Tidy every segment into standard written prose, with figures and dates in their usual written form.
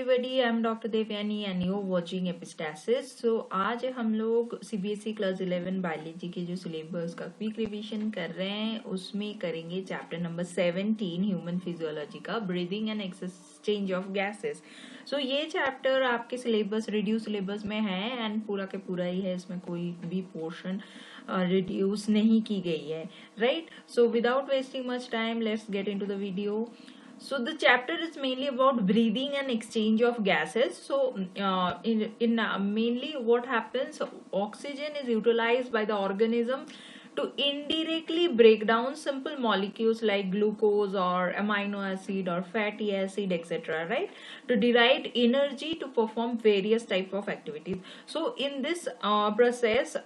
everybody, I'm Dr. Devyani and you're watching Epistasis. So आज हम लोग CBSE क्लास 11 बायोलॉजी के जो सिलेबस का क्विक रिवीजन कर रहे हैं उसमें करेंगे चैप्टर नंबर 17 ह्यूमन फिजियोलॉजी का breathing and exchange of gases. So ये चैप्टर आपके सिलेबस रिड्यूस सिलेबस में है एंड पूरा के पूरा ही है, इसमें कोई भी पोर्शन रिड्यूस नहीं की गई है, right. So without wasting much time let's get into the video. So the chapter is mainly about breathing and exchange of gases. So in mainly what happens, oxygen is utilized by the organism to indirectly break down simple molecules like glucose or amino acid or fatty acid, etc., right, to derive energy to perform various type of activities. So in this process,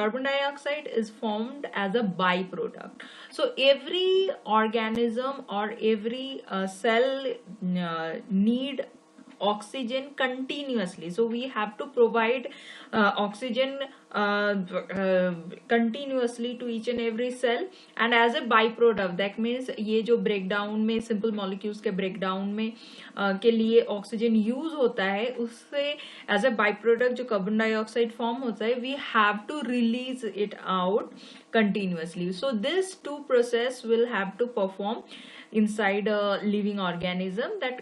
carbon dioxide is formed as a byproduct. So every organism or every cell need oxygen continuously. So we have to provide oxygen continuously to each and every cell, and as a byproduct that means ये जो breakdown में simple molecules के breakdown में के लिए oxygen use होता है, उससे as a byproduct जो carbon dioxide form होता है, we have to release it out continuously. So this two process will have to perform inside a living organism. that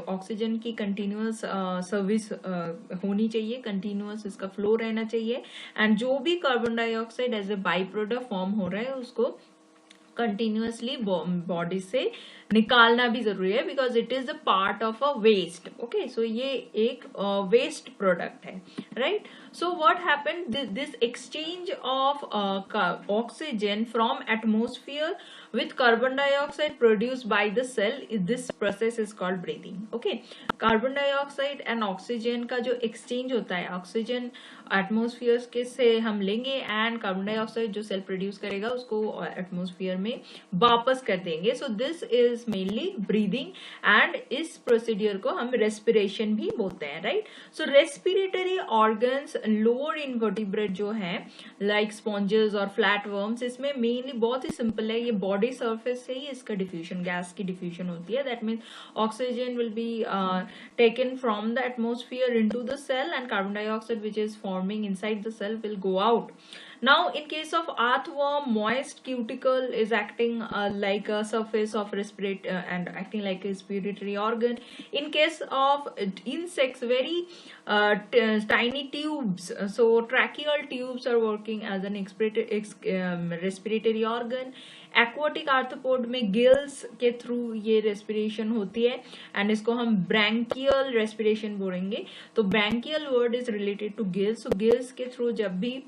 oxygen की continuous service होनी चाहिए, continuous इसका flow रहना चाहिए, and जो भी carbon dioxide as a byproduct form हो रहा है उसको continuously body से निकालना भी जरूरी है, because it is a part of a waste. Okay, so ये एक waste product है, right. So what happened, this exchange of oxygen from atmosphere with carbon dioxide produced by the cell, this process is called breathing. Okay, carbon dioxide and oxygen का जो exchange होता है, oxygen atmosphere के से हम लेंगे and carbon dioxide जो cell produce करेगा उसको atmosphere में वापस कर देंगे. So this is mainly breathing and इस procedure को हम respiration भी बोलते हैं, right. So respiratory organs lower invertebrate जो हैं like sponges और flatworms, इसमें mainly बहुत ही simple है, ये body surface से ही इसका diffusion, gas की diffusion होती है. That means oxygen will be taken from the atmosphere into the cell and carbon dioxide which is forming inside the cell will go out. Now in case of earthworm, moist cuticle is acting like a surface of and acting like a respiratory organ. In case of insects, very tiny tubes, so tracheal tubes are working as an respiratory organ. Aquatic arthropod में gills के through ये respiration होती है and इसको हम branchial respiration बोलेंगे. तो branchial word is related to gills. So gills के थ्रू जब भी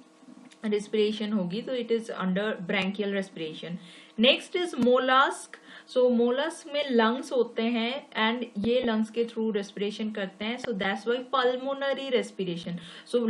respiration होगी तो it is under branchial respiration. Next is mollusk. So mollusk में lungs होते हैं and ये lungs के through respiration करते हैं. So that's why pulmonary respiration. So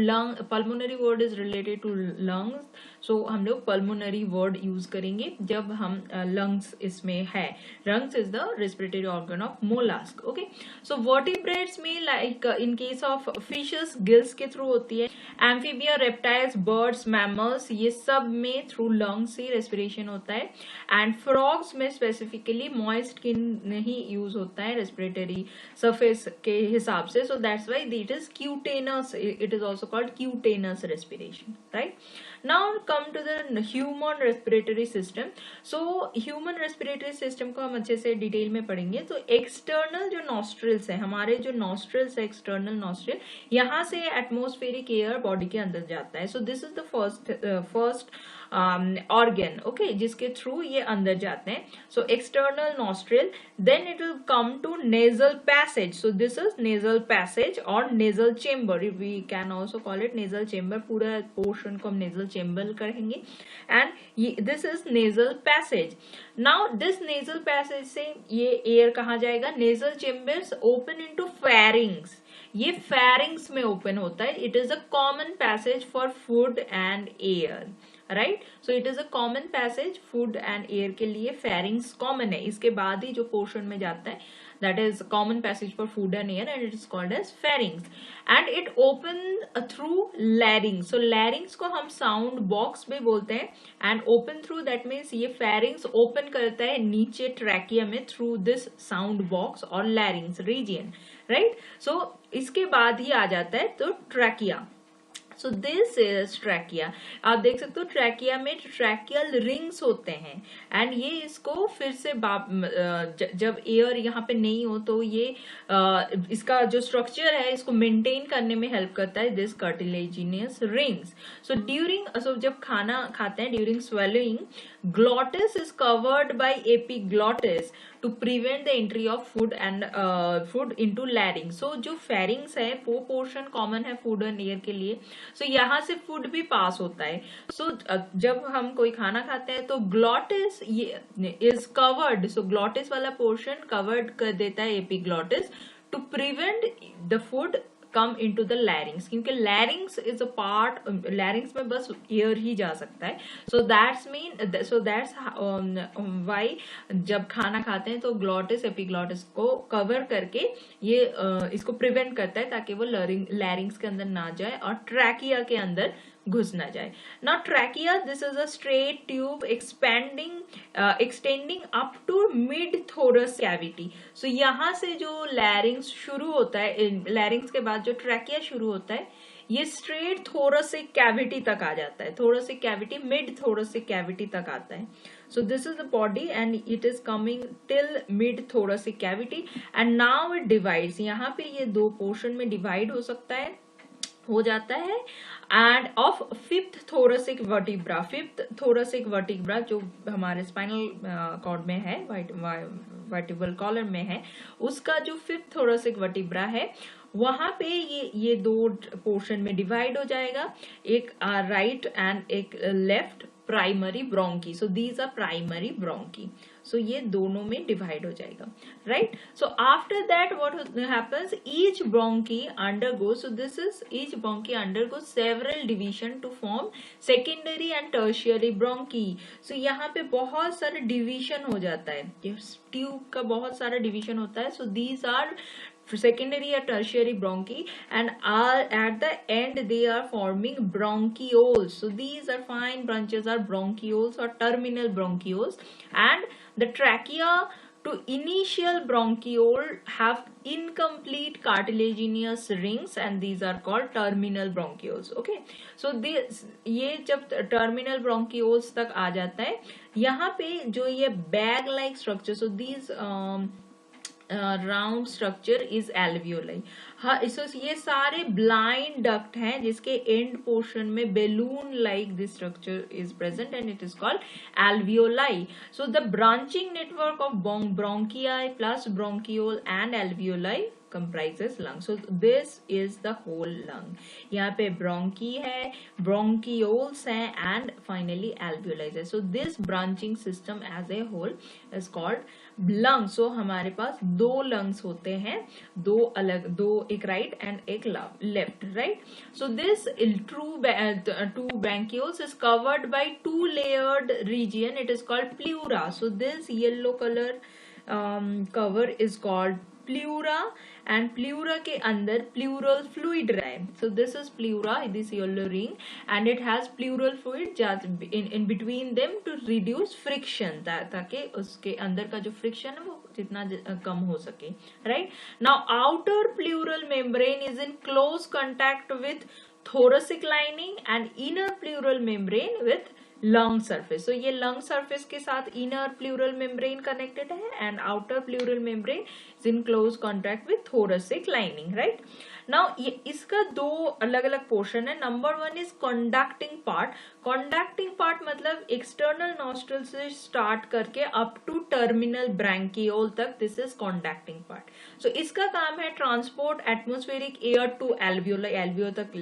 pulmonary word is related to lungs. So हम लोग pulmonary word use करेंगे जब हम lungs इसमें है. Lungs is the respiratory organ of mollusk. Okay. So vertebrates में like in case of fishes gills के through होती है. Amphibia, reptiles, birds, mammals ये सब में through lungs से respiration होता है. And frogs में specifically moist skin ही use होता है respiratory surface के हिसाब से. So that's why it is cutaneous. It is also called cutaneous respiration, right. Now come to the human respiratory system. So human respiratory system को हम अच्छे से डिटेल में पढ़ेंगे. तो एक्सटर्नल जो नॉस्ट्रिल्स है, हमारे जो नॉस्ट्रिल्स है, एक्सटर्नल नॉस्ट्रिल, यहाँ से एटमॉस्फेरिक एयर बॉडी के अंदर जाता है. So this is the first organ, okay, जिसके थ्रू ये अंदर जाते हैं. So external nostril, then it will come to nasal passage. So this is nasal passage or nasal chamber. We can also call it nasal chamber. पूरा portion को हम nasal chamber कहेंगे. And this is nasal passage. Now this nasal passage से ये air कहाँ जाएगा? Nasal chambers open into pharynx. ये pharynx में open होता है. It is a common passage for food and air. Right. So it is a common passage food and air के लिए. pharynx कॉमन है, इसके बाद ही जो पोर्शन में जाता है that is common passage for food and air, and it is called as pharynx. And it open through larynx. So larynx को हम sound box में बोलते हैं, and open through that means ये pharynx open करता है नीचे trachea में through this sound box और larynx region, right? So इसके बाद ही आ जाता है तो trachea. So this is trachea. आप देख सकते हो ट्रैकिया में ट्रैकियल रिंग्स होते हैं, एंड ये इसको फिर से जब एयर यहाँ पे नहीं हो तो ये इसका जो स्ट्रक्चर है इसको मेंटेन करने में हेल्प करता है, दिस कार्टिलेजिनियस रिंग्स. सो जब खाना खाते हैं during swallowing, glottis is covered by epiglottis to prevent the entry of food and food into larynx. So जो फेरिंग्स है वो पोर्शन कॉमन है फूड एंड एयर के लिए. सो यहाँ से फूड भी पास होता है. सो जब हम कोई खाना खाते हैं तो glottis is covered. So glottis वाला पोर्शन कवर्ड कर देता है epiglottis to prevent the food come into the larynx, क्योंकि larynx is a part, larynx में बस air ही जा सकता है. So that's why जब खाना खाते हैं तो glottis epiglottis को cover करके ये इसको prevent करता है ताकि वो larynx के अंदर ना जाए और trachea के अंदर घुस ना जाए. Now trachea, this is a straight tube extending up to mid thorax cavity. So यहाँ से जो larynx शुरू होता है, larynx के बाद जो trachea शुरू होता है, ये straight thoracic cavity तक आ जाता है. thoracic cavity, mid thoracic cavity तक आता है. So this is the body and it is coming till mid thoracic cavity and now it divides. यहाँ पे ये दो portion में divide हो जाता है end of fifth thoracic vertebra. Fifth thoracic vertebra जो हमारे स्पाइनल कॉर्ड में है, वर्टिब्रल कॉलम में है, उसका जो फिफ्थ थोरेसिक वर्टिब्रा है वहां पे ये दो पोर्शन में डिवाइड हो जाएगा, एक राइट एंड एक left primary bronchi. So these are primary bronchi. So ये दोनों में डिवाइड हो जाएगा, right. So after that what happens, each bronchi undergo, so this is each bronchi undergo several division to form secondary and tertiary bronchi. So यहाँ पे बहुत सारे division हो जाता है, ट्यूब का बहुत सारा डिवीजन होता है. So these are secondary or tertiary bronchi, and at the end they are forming bronchioles. So these are fine branches are bronchioles or terminal bronchioles, and the trachea to initial bronchiole have incomplete cartilaginous rings and these are called terminal bronchioles. Okay, so this ये जब terminal bronchioles तक आ जाता है, यहाँ पे जो ये bag like structure, so these round structure is alveoli. हाँ, ये सारे ब्लाइंड डक्ट हैं जिसके एंड पोर्शन में balloon like this structure is present and it is called alveoli. So the branching network of bronchi plus bronchiole and alveoli comprises lung. So this is the whole lung. यहाँ पे bronchi है, bronchioles हैं, and finally alveoli है. So this branching system as a whole is called lung. So हमारे पास दो lungs होते हैं, एक right and एक left, right? So this two bronchioles is covered by two layered region. It is called pleura. So this yellow color cover is called pleura, and pleura के अंदर pleural fluid रहा है. So this is pleura, this yellow ring, and it has pleural fluid in between them to reduce friction, ताकि उसके अंदर का जो friction है वो जितना कम हो सके, right? Now outer pleural membrane is in close contact with thoracic lining and inner pleural membrane with lung surface. So ये लंग सर्फेस के साथ इनर प्लूरल मेम्ब्रेन कनेक्टेड है and outer pleural membrane is in close contact with thoracic lining, right. Now ये इसका दो अलग अलग पोर्शन है. Number one is conducting part. Conducting part मतलब एक्सटर्नल नॉस्ट्रल से स्टार्ट करके अप टू टर्मिनल ब्रैंकियोल तक, this is conducting part. So इसका काम है transport atmospheric air to alveoli, alveoli तक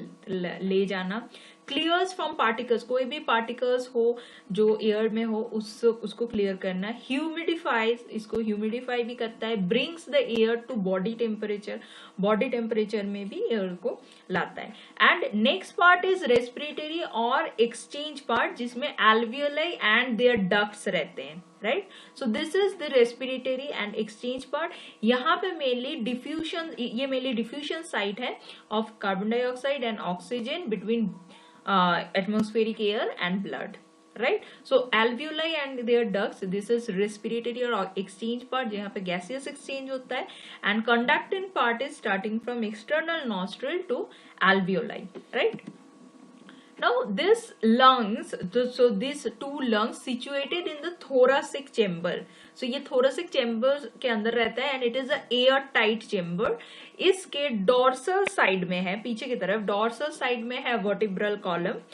ले जाना. क्लियर्स फ्रॉम पार्टिकल्स, कोई भी पार्टिकल्स हो जो एयर में हो उसको क्लियर करना। ह्यूमिडिफाइज, इसको ह्यूमिडिफाई भी करता है। Brings the air to body temperature, body temperature में भी एयर को लाता है। And next part is respiratory और एक्सचेंज पार्ट, जिसमें एल्वियोलाई एंड देयर डक्ट्स रहते हैं, right. So this is the respiratory and exchange part. यहाँ पे मेनली डिफ्यूजन, ये मेनली डिफ्यूजन साइट है of carbon dioxide and oxygen between atmospheric air and blood, right? So alveoli and their ducts, this is respiratory or exchange part, जहाँ पे gaseous exchange होता है, and conductant part is starting from external nostril to alveoli, right? Now this lungs, so these two lungs situated in the thoracic chamber. So ये thoracic chamber के अंदर रहता है and it is a air tight chamber. इसके dorsal side में है, पीछे की तरफ dorsal side में है vertebral column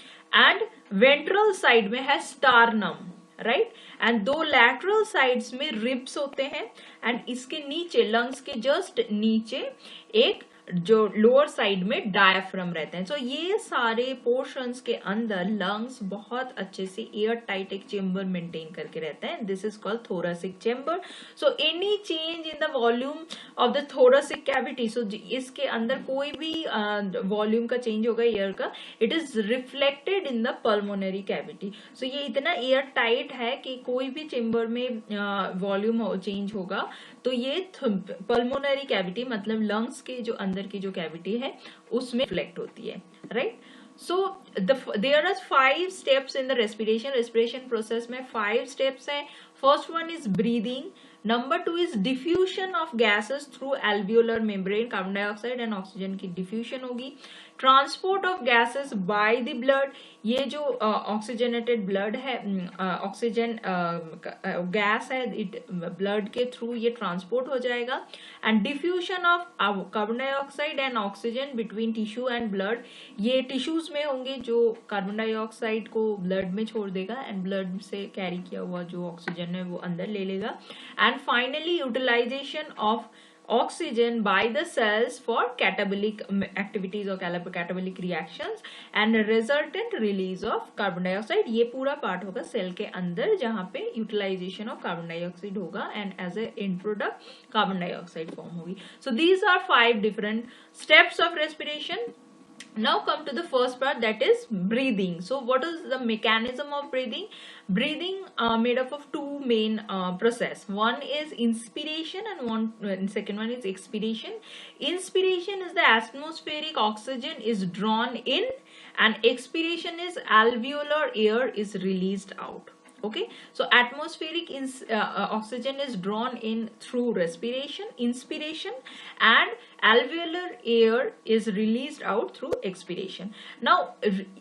and ventral side में है sternum, right? And दो lateral sides में ribs होते हैं and इसके नीचे lungs के just नीचे एक जो लोअर साइड में डायफ्राम रहते हैं। सो ये सारे पोर्शंस के अंदर लंग्स बहुत अच्छे से एयर टाइट एक चेम्बर मेंटेन करके रहते हैं। This is called thoracic chamber. So any change in the volume of the thoracic cavity, so इसके अंदर कोई भी वॉल्यूम का चेंज होगा एयर का, it is reflected in the pulmonary cavity. So ये इतना एयर टाइट है कि कोई भी चेम्बर में वॉल्यूम चेंज होगा तो ये पल्मोनरी कैविटी मतलब लंग्स के जो अंदर की जो कैविटी है उसमें रिफ्लेक्ट होती है, right. So there are 5 steps in the respiration process में 5 स्टेप्स हैं। First one is breathing, number 2 is diffusion of gases through alveolar membrane, carbon dioxide and oxygen की डिफ्यूजन होगी। Transport of gases by the blood, ये जो oxygenated blood है, oxygen gas है, blood के through ये ट्रांसपोर्ट हो जाएगा। And diffusion of carbon dioxide and oxygen between tissue and blood, ये टिश्यूज में होंगे जो कार्बन डाइऑक्साइड को ब्लड में छोड़ देगा एंड ब्लड से कैरी किया हुआ जो ऑक्सीजन है वो अंदर ले लेगा। And finally utilisation of oxygen by the cells for catabolic activities or catabolic reactions and resultant release of carbon dioxide। ये पूरा पार्ट होगा सेल के अंदर जहां पे यूटिलाइजेशन ऑफ कार्बन डाइऑक्साइड होगा and as a end product carbon dioxide form होगी। So these are 5 different steps of respiration. Now come to the first part, that is breathing. So what is the mechanism of breathing? Breathing made up of 2 main process. One is inspiration and second one is expiration. Inspiration is the atmospheric oxygen is drawn in and expiration is alveolar air is released out. Okay, so atmospheric oxygen is drawn in through respiration, inspiration, and alveolar air is released out through expiration. Now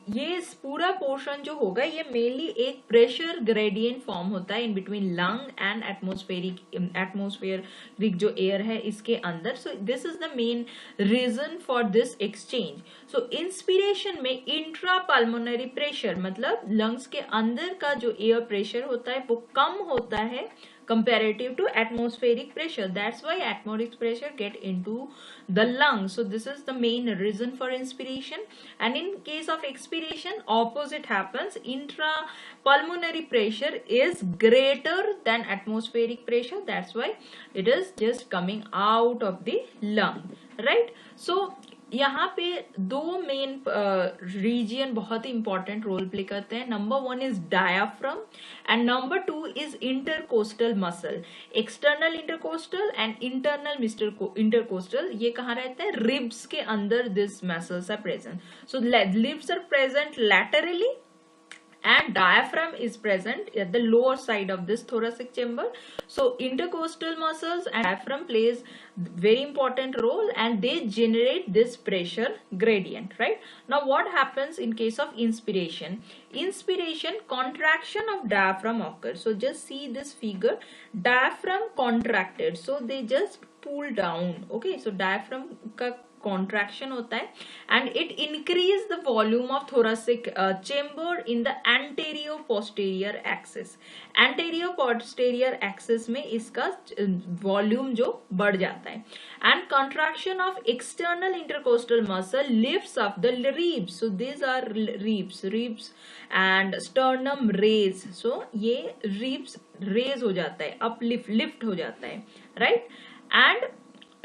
ये पूरा portion जो होगा ये mainly एक pressure gradient form होता है in between lung and atmospheric जो air है इसके अंदर। So this is the main reason for this exchange. सो इंस्पिरेशन में इंट्रा पल्मोनरी प्रेशर मतलब लंग्स के अंदर का जो एयर प्रेशर होता है वो कम होता है comparative to atmospheric pressure. That's why atmospheric pressure get into the lungs. So this is the main reason for inspiration. And in case of expiration, opposite happens. Intrapulmonary pressure is greater than atmospheric pressure. That's why it is just coming out of the lung, right? So यहाँ पे 2 main reason बहुत ही important role play करते हैं। Number 1 is diaphragm and number 2 is intercostal muscle. External intercostal and internal intercostal ये कहाँ रहते हैं? Ribs के अंदर this muscles are present. So ribs are present laterally and diaphragm is present at the lower side of this thoracic chamber. So intercostal muscles and diaphragm plays very important role and they generate this pressure gradient, right? Now what happens in case of inspiration? Inspiration, contraction of diaphragm occurs. So just see this figure, diaphragm contracted, so they just pull down. Okay, so diaphragm का contraction होता है and it increase the volume of thoracic chamber in the anteroposterior axis. Anteroposterior axis में इसका volume जो बढ़ जाता है and contraction of external intercostal muscle lifts up the ribs, so these are ribs and sternum raise, so ये ribs raise हो जाता है, लिफ्ट हो जाता है, right, and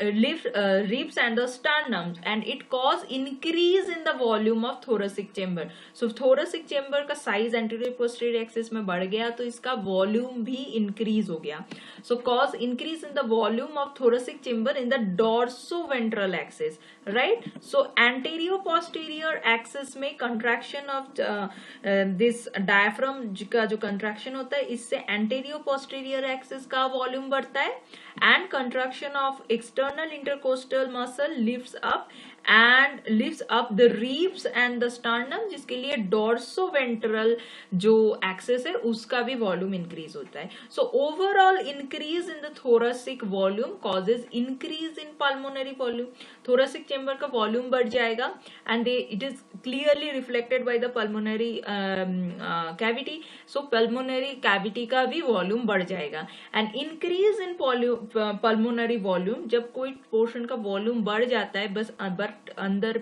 ribs and the sternum and it cause increase in the volume of thoracic chamber. So thoracic chamber का size anterior posterior axis में बढ़ गया तो इसका volume भी increase हो गया. So cause increase in the volume of thoracic chamber in the dorsoventral axis, right? So anterior posterior axis में contraction of this diaphragm का जो contraction होता है इससे anterior posterior axis का volume बढ़ता है and contraction of external intercostal muscle lifts up the ribs and the sternum, जिसके लिए dorsoventral जो axis है उसका भी volume increase होता है. So overall increase in the thoracic volume causes increase in pulmonary volume. Thoracic chamber का volume बढ़ जाएगा and it is clearly reflected by the pulmonary cavity. So pulmonary cavity का भी volume बढ़ जाएगा and increase in pulmonary volume, जब कोई portion का volume बढ़ जाता है बस अंदर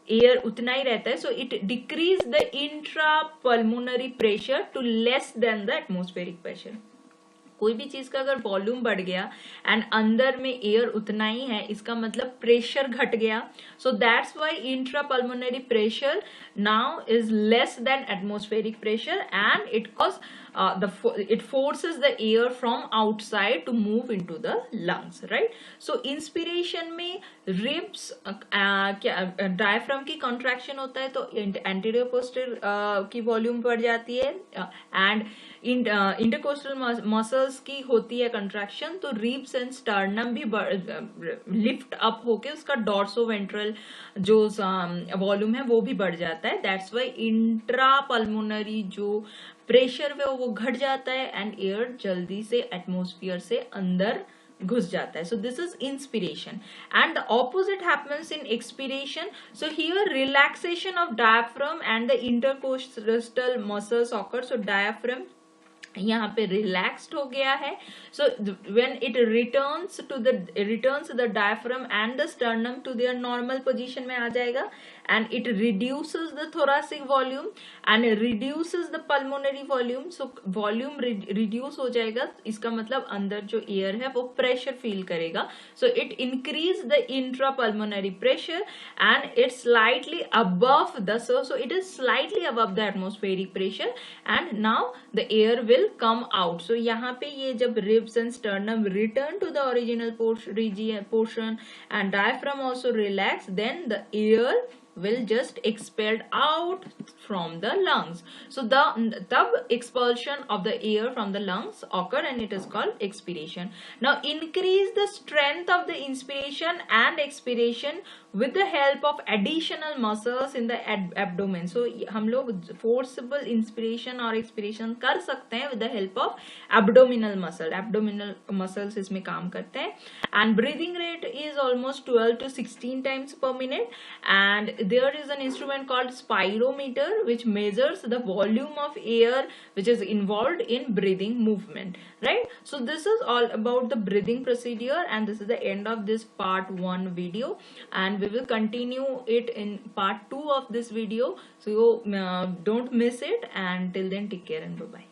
एयर उतना ही रहता है, so it decreases the intra pulmonary pressure to less than the atmospheric pressure. कोई भी चीज का अगर वॉल्यूम बढ़ गया एंड अंदर में एयर उतना ही है इसका मतलब प्रेशर घट गया. So that's why intra pulmonary pressure now is less than atmospheric pressure and it forces the air from outside to move into the lungs, right? So inspiration में ribs diaphragm की contraction होता है तो anterior posterior की volume बढ़ जाती है and intercostal muscles की होती है contraction तो ribs and sternum भी lift up होके उसका dorsoventral जो volume है वो भी बढ़ जाता है. That's why intrapulmonary जो प्रेशर है वो घट जाता है एंड एयर जल्दी से एटमॉस्फेयर से अंदर घुस जाता है. So this is inspiration and the opposite happens in expiration. So here relaxation of diaphragm and the intercostal muscles occur. So diaphragm यहाँ पे रिलैक्स्ड हो गया है. So when it returns the diaphragm and the sternum to their normal position में आ जाएगा and it reduces the thoracic volume and reduces the pulmonary volume. So volume reduce हो जाएगा इसका मतलब अंदर जो air है वो pressure feel करेगा. So it increase the intrapulmonary pressure and it's slightly above the so it is slightly above the atmospheric pressure and now the air will come out. So यहाँ पे ये जब ribs and sternum return to the original portion and diaphragm also relax, then the air will just expelled out from the lungs. So the expulsion of the air from the lungs occur and it is called expiration. Now increase the strength of the inspiration and expiration with the help of additional muscles in the abdomen. So हम लोग forcible inspiration और expiration कर सकते हैं with the help of abdominal muscle. Abdominal muscles इसमें काम करते हैं and breathing rate is almost 12 to 16 times per minute and there is an instrument called spirometer which measures the volume of air which is involved in breathing movement, right? So this is all about the breathing procedure and this is the end of this part 1 video and we will continue it in part 2 of this video. So don't miss it and till then take care and bye bye.